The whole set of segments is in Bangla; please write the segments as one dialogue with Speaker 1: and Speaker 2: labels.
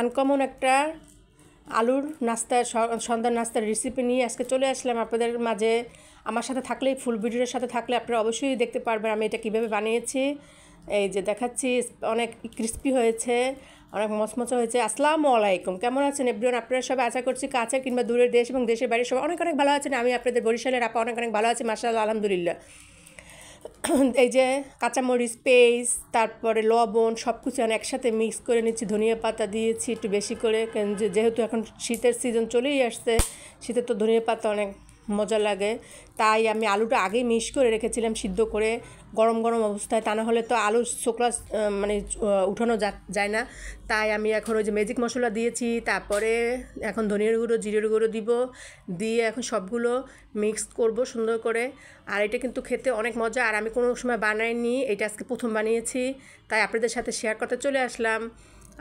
Speaker 1: আনকমন একটা আলুর নাস্তা সন্ধ্যার নাস্তার রেসিপি নিয়ে আজকে চলে আসলাম আপনাদের মাঝে। আমার সাথে থাকলেই ফুল ভিডিওর সাথে থাকলে আপনারা অবশ্যই দেখতে পারবেন আমি এটা কীভাবে বানিয়েছি। এই যে দেখাচ্ছি, অনেক ক্রিস্পি হয়েছে, অনেক মচমচা হয়েছে। আসসালামু আলাইকুম, কেমন আছেন এভরিওয়ান? আপনারা সবাই আশা করছি কাছে কিংবা দূরের দেশ এবং দেশের বাইরে সবাই অনেক অনেক ভালো আছেন। আমি আপনাদের বরিশালের আপা অনেক অনেক ভালো আছি, মাশাআল্লাহ, আলহামদুলিল্লাহ। এই যে কাঁচামরিচ পেস্ট, তারপরে লবণ, সব কিছু আমি একসাথে মিক্স করে নিচ্ছি। ধনিয়া পাতা দিয়েছি একটু বেশি করে, যেহেতু এখন শীতের সিজন চলেই আসছে, শীতে তো ধনিয়া পাতা অনেক মজা লাগে। তাই আমি আলুটা আগেই মিক্স করে রেখেছিলাম সিদ্ধ করে গরম গরম অবস্থায়, তা না হলে তো আলুর ছোকলা মানে উঠানো যায় না। তাই আমি এখন ওই যে ম্যাজিক মশলা দিয়েছি, তারপরে এখন ধনিয়ার গুঁড়ো, জিরের গুঁড়ো দিয়ে এখন সবগুলো মিক্স করব সুন্দর করে। আর এটা কিন্তু খেতে অনেক মজা, আর আমি কোনো সময় বানাইনি, এটা আজকে প্রথম বানিয়েছি, তাই আপনাদের সাথে শেয়ার করতে চলে আসলাম।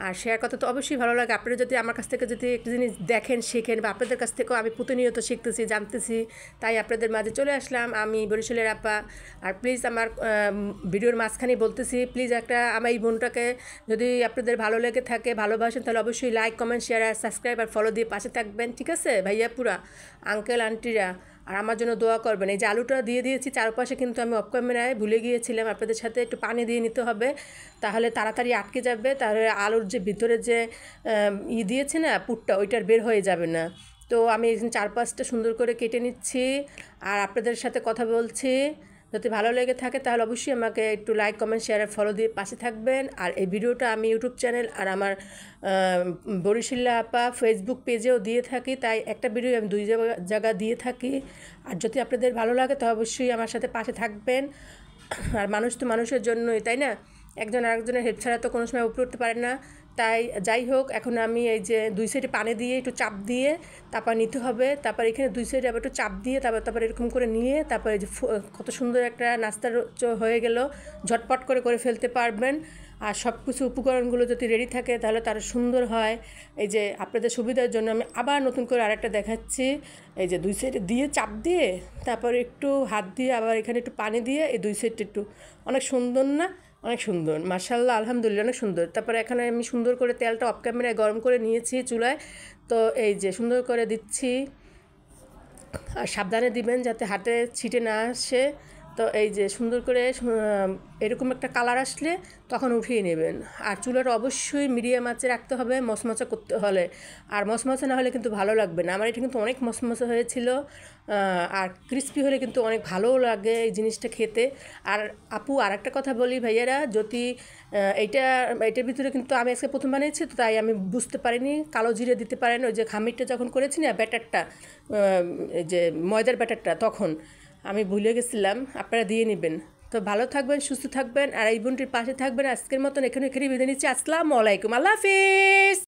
Speaker 1: আর শেয়ার করতে তো অবশ্যই ভালো লাগে। আপনারা যদি আমার কাছ থেকে যদি একটা জিনিস দেখেন, শেখেন, বা আপনাদের কাছ থেকেও আমি প্রতিনিয়ত শিখতেছি, জানতেছি, তাই আপনাদের মাঝে চলে আসলাম। আমি বরিশালের আপা। আর প্লিজ আমার ভিডিওর মাঝখানে বলতেছি, প্লিজ একটা আমার এই বোনটাকে যদি আপনাদের ভালো লেগে থাকে, ভালোবাসেন, তাহলে অবশ্যই লাইক, কমেন্ট, শেয়ার আর সাবস্ক্রাইব আর ফলো দিয়ে পাশে থাকবেন, ঠিক আছে ভাইয়া পুরা আঙ্কেল আন্টিরা? আর আমার জন্য দোয়া করবেন। এই যে আলুটা দিয়ে দিয়েছি চারপাশে, কিন্তু আমি অফ ক্যামেরায় ভুলে গিয়েছিলাম আপনাদের সাথে একটু পানি দিয়ে নিতে হবে, তাহলে তাড়াতাড়ি আটকে যাবে, তাহলে আলুর যে ভিতরে যে দিয়েছে না পুরটা, ওইটার বের হয়ে যাবে না। তো আমি চারপাশটা সুন্দর করে কেটে নিচ্ছি আর আপনাদের সাথে কথা বলছি। যদি ভালো লেগে থাকে তাহলে অবশ্যই আমাকে একটু লাইক, কমেন্ট, শেয়ার আর ফলো দিয়ে পাশে থাকবেন। আর এই ভিডিওটা আমি ইউটিউব চ্যানেল আর আমার বরিশাল্লা আপা ফেসবুক পেজেও দিয়ে থাকি, তাই একটা ভিডিও আমি দুই জায়গা দিয়ে থাকি। আর যদি আপনাদের ভালো লাগে তো অবশ্যই আমার সাথে পাশে থাকবেন। আর মানুষ তো মানুষের জন্যই, তাই না? একজন আরেকজনের হেল্প ছাড়া তো কোনো সময় উপরে উঠতে পারে না। তাই যাই হোক, এখন আমি এই যে দুই সাইডে পানি দিয়ে একটু চাপ দিয়ে তারপর নিতে হবে, তারপর এখানে দুই সাইডে আবার একটু চাপ দিয়ে তারপর এরকম করে নিয়ে তারপরে যে কত সুন্দর একটা নাস্তার হয়ে গেল, ঝটপট করে ফেলতে পারবেন। আর সব কিছু উপকরণগুলো যদি রেডি থাকে তাহলে তারা সুন্দর হয়। এই যে আপনাদের সুবিধার জন্য আমি আবার নতুন করে আরেকটা দেখাচ্ছি। এই যে দুই সাইডে দিয়ে চাপ দিয়ে তারপর একটু হাত দিয়ে আবার এখানে একটু পানি দিয়ে এই দুই সাইডটা একটু, অনেক সুন্দর না? অনেক সুন্দর, মাশাআল্লাহ, আলহামদুলিল্লাহ, অনেক সুন্দর। তারপরে এখানে আমি সুন্দর করে তেলটা অফ ক্যামেরায় গরম করে নিয়েছি চুলায়। তো এই যে সুন্দর করে দিচ্ছি, আর সাবধানে দিবেন যাতে হাতে ছিটে না আসে। তো এই যে সুন্দর করে এরকম একটা কালার আসলে তখন উঠিয়ে নেবেন। আর চুলাটা অবশ্যই মিডিয়াম আঁচে রাখতে হবে মচমচা করতে হলে, আর মচমচা না হলে কিন্তু ভালো লাগবে না। আমার এটা কিন্তু অনেক মচমচা হয়েছিল, আর ক্রিস্পি হলে কিন্তু অনেক ভালোও লাগে এই জিনিসটা খেতে। আর আপু, আর একটা কথা বলি ভাইয়ারা, যদি এইটার ভিতরে কিন্তু আমি আজকে প্রথম বানিয়েছি, তো তাই আমি বুঝতে পারিনি, কালো জিরে দিতে পারেন। ওই যে খামিরটা যখন করেছি না ব্যাটারটা, এই যে ময়দার ব্যাটারটা, তখন আমি ভুলে গেছিলাম, আপনারা দিয়ে নেবেন। তো ভালো থাকবেন, সুস্থ থাকবেন, আর এই বোনটির পাশে থাকবেন। আজকের মতন এখানে বিদায় নিচ্ছি। আসসালামু আলাইকুম, আল্লাহ হাফিজ।